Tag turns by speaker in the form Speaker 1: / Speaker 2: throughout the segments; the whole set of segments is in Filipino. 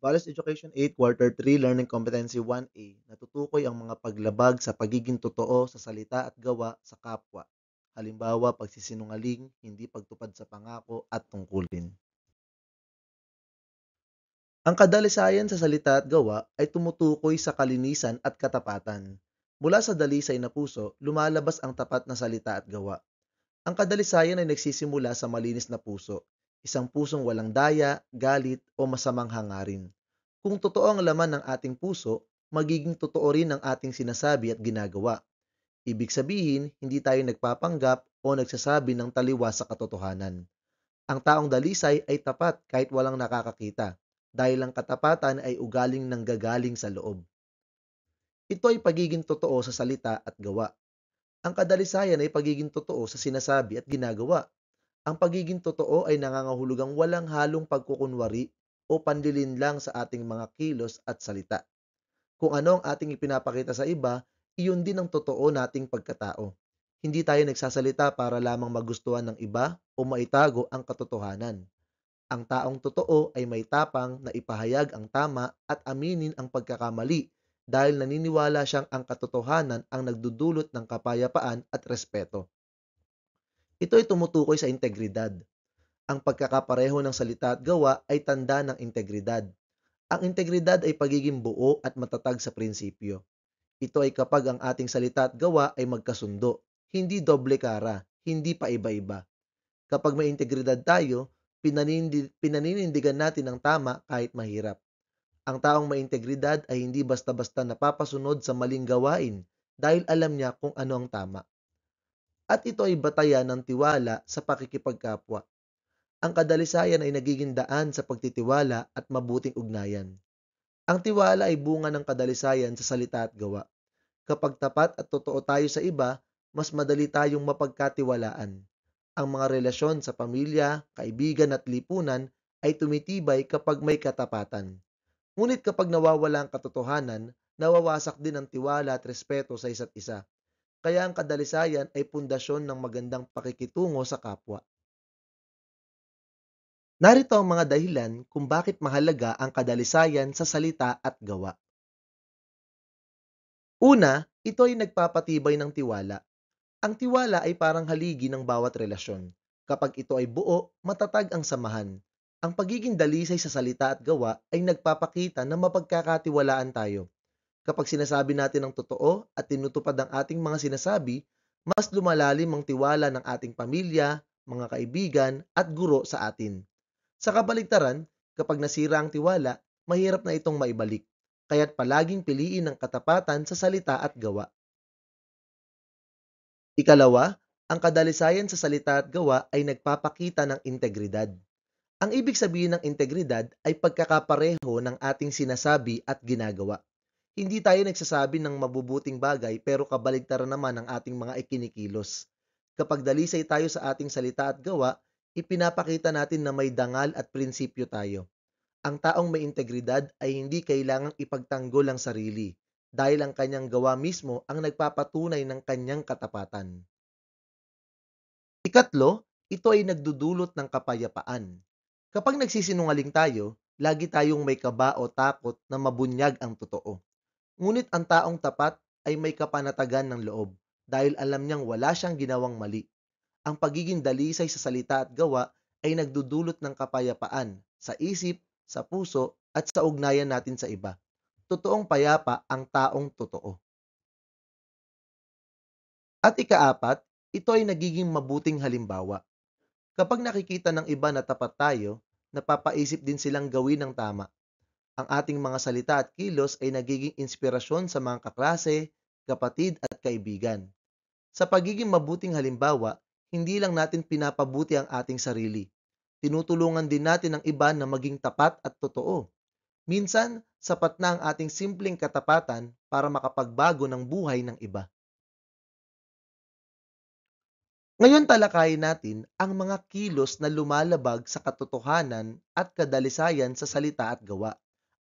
Speaker 1: Values Education 8, Quarter 3, Learning Competency 1A, natutukoy ang mga paglabag sa pagiging totoo sa salita at gawa sa kapwa. Halimbawa, pagsisinungaling, hindi pagtupad sa pangako at tungkulin. Ang kadalisayan sa salita at gawa ay tumutukoy sa kalinisan at katapatan. Mula sa dalisay na puso, lumalabas ang tapat na salita at gawa. Ang kadalisayan ay nagsisimula sa malinis na puso, isang pusong walang daya, galit o masamang hangarin. Kung totoo ang laman ng ating puso, magiging totoo rin ang ating sinasabi at ginagawa. Ibig sabihin, hindi tayo nagpapanggap o nagsasabi ng taliwas sa katotohanan. Ang taong dalisay ay tapat kahit walang nakakakita, dahil ang katapatan ay ugaling nanggagaling sa loob. Ito ay pagiging totoo sa salita at gawa. Ang kadalisayan ay pagiging totoo sa sinasabi at ginagawa. Ang pagiging totoo ay nangangahulugang walang halong pagkukunwari o panlilinlang sa ating mga kilos at salita. Kung ano ang ating ipinapakita sa iba, iyon din ang totoo nating pagkatao. Hindi tayo nagsasalita para lamang magustuhan ng iba o maitago ang katotohanan. Ang taong totoo ay may tapang na ipahayag ang tama at aminin ang pagkakamali dahil naniniwala siyang ang katotohanan ang nagdudulot ng kapayapaan at respeto. Ito ay tumutukoy sa integridad. Ang pagkakapareho ng salita at gawa ay tanda ng integridad. Ang integridad ay pagiging buo at matatag sa prinsipyo. Ito ay kapag ang ating salita at gawa ay magkasundo, hindi doble kara, hindi pa iba-iba. Kapag may integridad tayo, pinaninindigan natin ang tama kahit mahirap. Ang taong may integridad ay hindi basta-basta napapasunod sa maling gawain dahil alam niya kung ano ang tama. At ito ay batayan ng tiwala sa pakikipagkapwa. Ang kadalisayan ay nagiging daan sa pagtitiwala at mabuting ugnayan. Ang tiwala ay bunga ng kadalisayan sa salita at gawa. Kapag tapat at totoo tayo sa iba, mas madali tayong mapagkatiwalaan. Ang mga relasyon sa pamilya, kaibigan at lipunan ay tumitibay kapag may katapatan. Ngunit kapag nawawala ang katotohanan, nawawasak din ang tiwala at respeto sa isa't isa. Kaya ang kadalisayan ay pundasyon ng magandang pakikitungo sa kapwa. Narito ang mga dahilan kung bakit mahalaga ang kadalisayan sa salita at gawa. Una, ito ay nagpapatibay ng tiwala. Ang tiwala ay parang haligi ng bawat relasyon. Kapag ito ay buo, matatag ang samahan. Ang pagiging dalisay sa salita at gawa ay nagpapakita na mapagkakatiwalaan tayo. Kapag sinasabi natin ang totoo at tinutupad ang ating mga sinasabi, mas lumalalim ang tiwala ng ating pamilya, mga kaibigan at guro sa atin. Sa kabaligtaran, kapag nasira ang tiwala, mahirap na itong maibalik. Kaya't palaging piliin ang katapatan sa salita at gawa. Ikalawa, ang kadalisayan sa salita at gawa ay nagpapakita ng integridad. Ang ibig sabihin ng integridad ay pagkakapareho ng ating sinasabi at ginagawa. Hindi tayo nagsasabi ng mabubuting bagay pero kabaligtaran naman ang ating mga ikinikilos. Kapag dalisay tayo sa ating salita at gawa, ipinapakita natin na may dangal at prinsipyo tayo. Ang taong may integridad ay hindi kailangang ipagtanggol ang sarili dahil ang kanyang gawa mismo ang nagpapatunay ng kanyang katapatan. Ikatlo, ito ay nagdudulot ng kapayapaan. Kapag nagsisinungaling tayo, lagi tayong may kaba o takot na mabunyag ang totoo. Ngunit ang taong tapat ay may kapanatagan ng loob dahil alam niyang wala siyang ginawang mali. Ang pagiging dalisay sa salita at gawa ay nagdudulot ng kapayapaan sa isip, sa puso at sa ugnayan natin sa iba. Totoong payapa ang taong totoo. At ikaapat, ito ay nagiging mabuting halimbawa. Kapag nakikita ng iba na tapat tayo, napapaisip din silang gawin ng tama. Ang ating mga salita at kilos ay nagiging inspirasyon sa mga kaklase, kapatid at kaibigan. Sa pagiging mabuting halimbawa, hindi lang natin pinapabuti ang ating sarili. Tinutulungan din natin ang iba na maging tapat at totoo. Minsan, sapat na ang ating simpleng katapatan para makapagbago ng buhay ng iba. Ngayon talakayin natin ang mga kilos na lumalabag sa katotohanan at kadalisayan sa salita at gawa.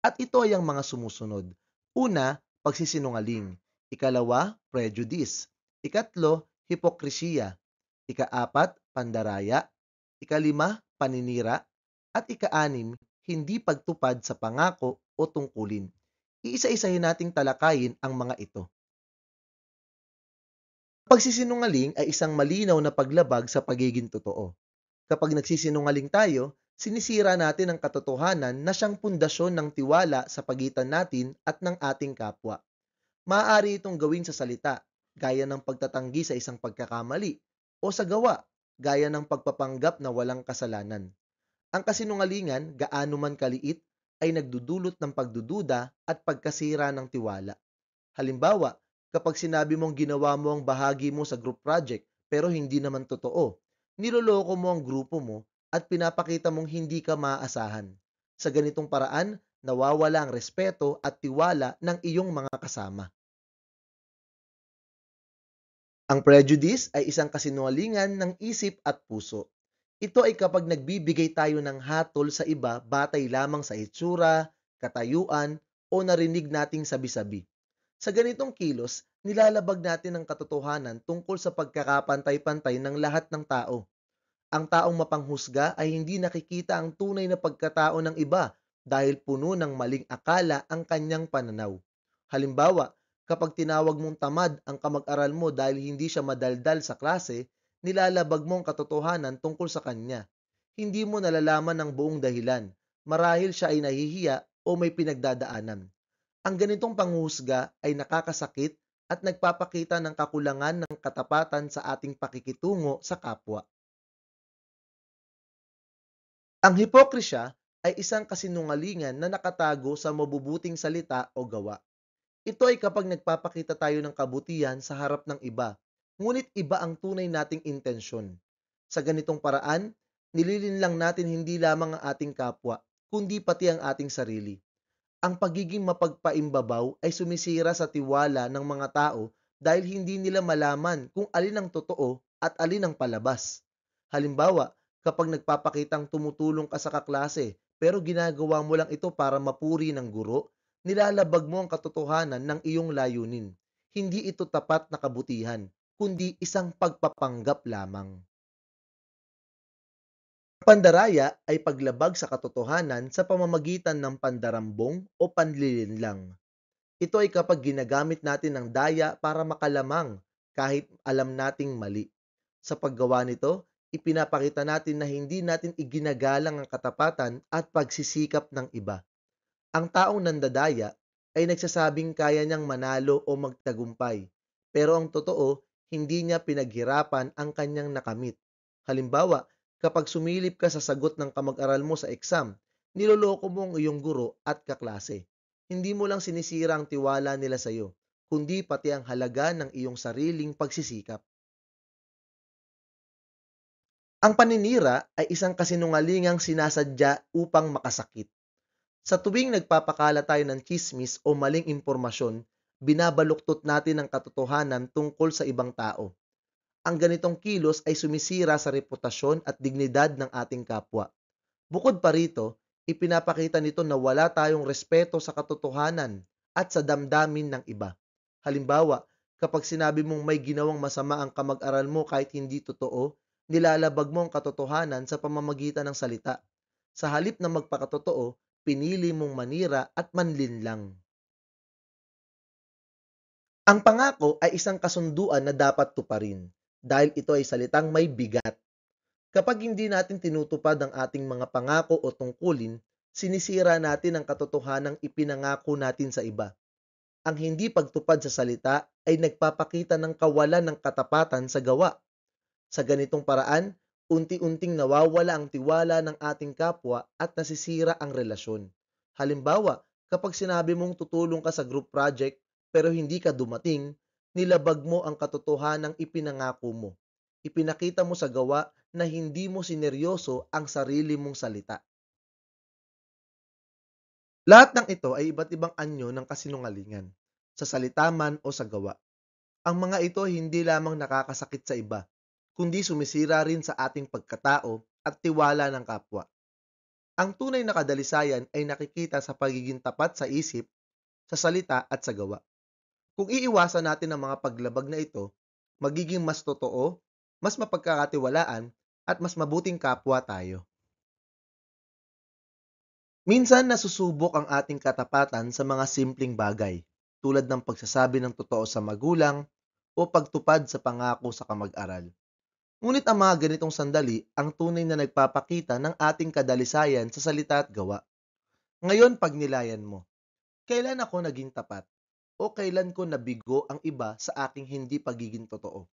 Speaker 1: At ito ay ang mga sumusunod. Una, pagsisinungaling. Ikalawa, prejudice. Ikatlo, hipokrisiya. Ikaapat, pandaraya. Ikalima, paninira. At ikaanim, hindi pagtupad sa pangako o tungkulin. Iisa-isahin nating talakayin ang mga ito. Pagsisinungaling ay isang malinaw na paglabag sa pagiging totoo. Kapag nagsisinungaling tayo, sinisira natin ang katotohanan na siyang pundasyon ng tiwala sa pagitan natin at ng ating kapwa. Maaari itong gawin sa salita, gaya ng pagtatanggi sa isang pagkakamali, o sa gawa, gaya ng pagpapanggap na walang kasalanan. Ang kasinungalingan, gaano man kaliit, ay nagdudulot ng pagdududa at pagkasira ng tiwala. Halimbawa, kapag sinabi mong ginawa mo ang bahagi mo sa group project pero hindi naman totoo, niloloko mo ang grupo mo at pinapakita mong hindi ka maaasahan. Sa ganitong paraan, nawawala ang respeto at tiwala ng iyong mga kasama. Ang prejudice ay isang kasinungalingan ng isip at puso. Ito ay kapag nagbibigay tayo ng hatol sa iba batay lamang sa itsura, katayuan, o narinig nating sabi-sabi. Sa ganitong kilos, nilalabag natin ang katotohanan tungkol sa pagkakapantay-pantay ng lahat ng tao. Ang taong mapanghusga ay hindi nakikita ang tunay na pagkatao ng iba dahil puno ng maling akala ang kanyang pananaw. Halimbawa, kapag tinawag mong tamad ang kamag-aral mo dahil hindi siya madaldal sa klase, nilalabag mo ang katotohanan tungkol sa kanya. Hindi mo nalalaman ang buong dahilan. Marahil siya ay nahihiya o may pinagdadaanan. Ang ganitong panghusga ay nakakasakit at nagpapakita ng kakulangan ng katapatan sa ating pakikitungo sa kapwa. Ang hipokrisya ay isang kasinungalingan na nakatago sa mabubuting salita o gawa. Ito ay kapag nagpapakita tayo ng kabutihan sa harap ng iba, ngunit iba ang tunay nating intensyon. Sa ganitong paraan, nililinlang natin hindi lamang ang ating kapwa, kundi pati ang ating sarili. Ang pagiging mapagpaimbabaw ay sumisira sa tiwala ng mga tao dahil hindi nila malaman kung alin ang totoo at alin ang palabas. Halimbawa, kapag nagpapakitang tumutulong ka sa kaklase pero ginagawa mo lang ito para mapuri ng guro, nilalabag mo ang katotohanan ng iyong layunin. Hindi ito tapat na kabutihan, kundi isang pagpapanggap lamang. Pandaraya ay paglabag sa katotohanan sa pamamagitan ng pandarambong o panlilinlang. Ito ay kapag ginagamit natin ang daya para makalamang kahit alam nating mali. Sa paggawa nito, ipinapakita natin na hindi natin iginagalang ang katapatan at pagsisikap ng iba. Ang taong nandadaya ay nagsasabing kaya niyang manalo o magtagumpay, pero ang totoo, hindi niya pinaghirapan ang kanyang nakamit. Halimbawa, kapag sumilip ka sa sagot ng kamag-aral mo sa exam, niloloko mo ang iyong guro at kaklase. Hindi mo lang sinisira ang tiwala nila sa iyo, kundi pati ang halaga ng iyong sariling pagsisikap. Ang paninira ay isang kasinungalingang sinasadya upang makasakit. Sa tuwing nagpapakala tayo ng tsismis o maling impormasyon, binabaluktot natin ang katotohanan tungkol sa ibang tao. Ang ganitong kilos ay sumisira sa reputasyon at dignidad ng ating kapwa. Bukod pa rito, ipinapakita nito na wala tayong respeto sa katotohanan at sa damdamin ng iba. Halimbawa, kapag sinabi mong may ginawang masama ang kamag-aral mo kahit hindi totoo, nilalabag mo ang katotohanan sa pamamagitan ng salita. Sa halip na magpakatotoo, pinili mong manira at manlinlang. Ang pangako ay isang kasunduan na dapat tuparin dahil ito ay salitang may bigat. Kapag hindi natin tinutupad ang ating mga pangako o tungkulin, sinisira natin ang katotohanang ipinangako natin sa iba. Ang hindi pagtupad sa salita ay nagpapakita ng kawalan ng katapatan sa gawa. Sa ganitong paraan, unti-unting nawawala ang tiwala ng ating kapwa at nasisira ang relasyon. Halimbawa, kapag sinabi mong tutulong ka sa group project pero hindi ka dumating, nilabag mo ang katotohanang ipinangako mo. Ipinakita mo sa gawa na hindi mo sineryoso ang sarili mong salita. Lahat ng ito ay iba't ibang anyo ng kasinungalingan, sa salita man o sa gawa. Ang mga ito hindi lamang nakakasakit sa iba, kundi sumisira rin sa ating pagkatao at tiwala ng kapwa. Ang tunay na kadalisayan ay nakikita sa pagiging tapat sa isip, sa salita at sa gawa. Kung iiwasan natin ang mga paglabag na ito, magiging mas totoo, mas mapagkakatiwalaan, at mas mabuting kapwa tayo. Minsan nasusubok ang ating katapatan sa mga simpleng bagay, tulad ng pagsasabi ng totoo sa magulang o pagtupad sa pangako sa kamag-aral. Ngunit ang mga ganitong sandali ang tunay na nagpapakita ng ating kadalisayan sa salita at gawa. Ngayon, pag nilayan mo, kailan ako naging tapat? O kailan ko nabigo ang iba sa aking hindi pagiging totoo?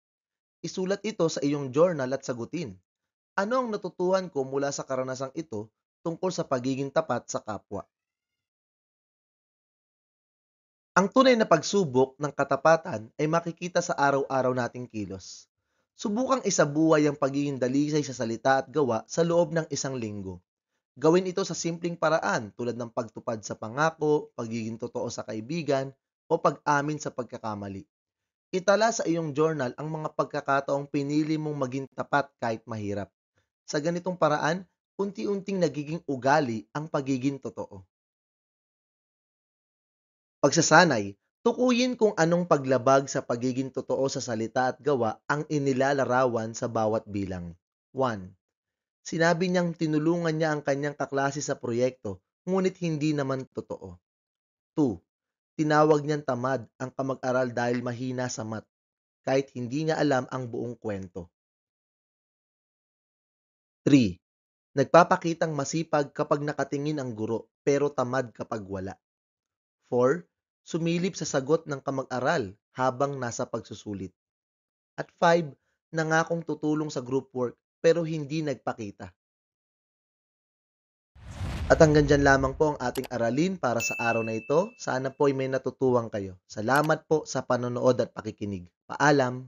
Speaker 1: Isulat ito sa iyong journal at sagutin. Ano ang natutuhan ko mula sa karanasang ito tungkol sa pagiging tapat sa kapwa? Ang tunay na pagsubok ng katapatan ay makikita sa araw-araw nating kilos. Subukang isabuhay ang pagiging dalisay sa salita at gawa sa loob ng isang linggo. Gawin ito sa simpleng paraan tulad ng pagtupad sa pangako, pagiging totoo sa kaibigan, o pag-amin sa pagkakamali. Itala sa iyong journal ang mga pagkakataong pinili mong maging tapat kahit mahirap. Sa ganitong paraan, unti-unting nagiging ugali ang pagiging totoo. Pagsasanay, tukuyin kung anong paglabag sa pagiging totoo sa salita at gawa ang inilalarawan sa bawat bilang. 1. Sinabi niyang tinulungan niya ang kanyang kaklase sa proyekto, ngunit hindi naman totoo. 2. Tinawag niyang tamad ang kamag-aral dahil mahina sa math, kahit hindi niya alam ang buong kwento. 3. Nagpapakitang masipag kapag nakatingin ang guro, pero tamad kapag wala. 4. Sumilip sa sagot ng kamag-aral habang nasa pagsusulit. At 5. Nangakong tutulong sa group work, pero hindi nagpakita. At hanggang dyan lamang po ang ating aralin para sa araw na ito. Sana po ay may natutuwang kayo. Salamat po sa panonood at pakikinig. Paalam!